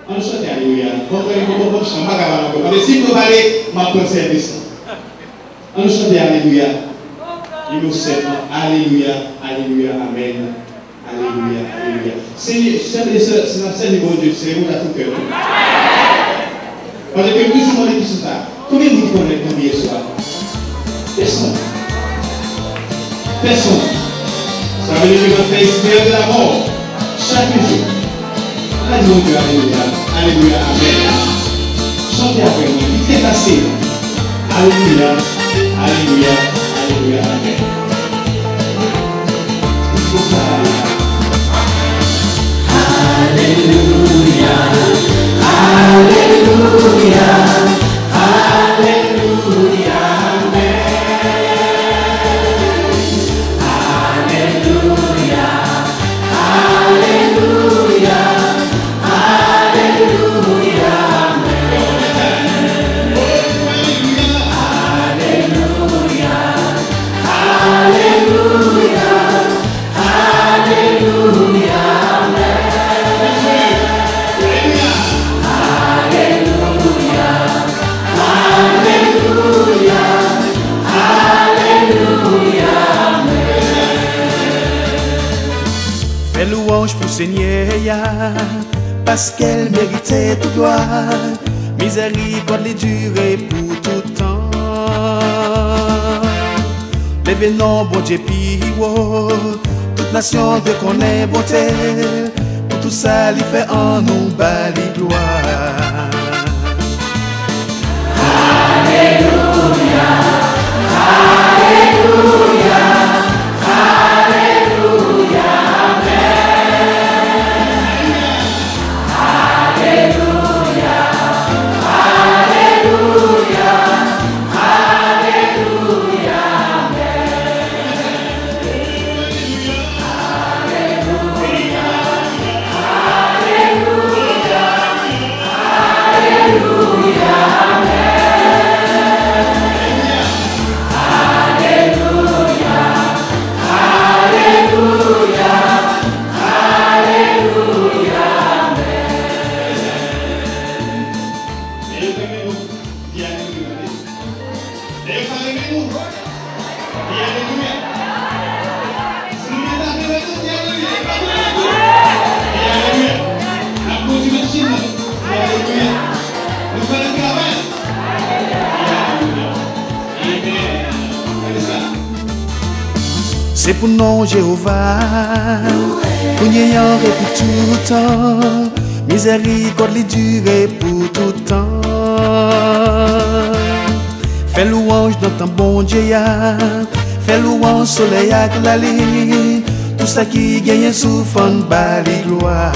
On chante Alléluia. On chante. Si vous parlez, ma service. On chante Alléluia. Innocent. Alléluia. Alléluia. Amen. Alléluia. Alléluia. C'est le bon Dieu. C'est le bon à tout cœur. Parce que tout le monde dit ça. Combien vous connaissez combien ce soir? Personne. Personne. Ça veut dire que notre espère de la mort chaque jour. Alléluia, alléluia, alléluia, amen. Chantez après moi, il est passé. Alléluia, alléluia, alléluia, amen. Alléluia, alléluia, alléluia, amen. Alléluia, alléluia. Fais louange pour Seigneur, parce qu'elle méritait toute gloire. Miséricorde les durer pour tout temps. Levez non, bon Dieu, piwo. Toute nation de connaît bonté. Pour tout ça, il fait en nous bali gloire. Alléluia, Alléluia, Alléluia, Alléluia, Alléluia, Alléluia, C'est pour nous Jéhovah, pour nous ayant pour tout temps, miséricorde les durer pour tout temps. Fais louange dans ton bon Dieu, fais louange soleil à la lune, tout ça qui gagne souffre en bas les gloires.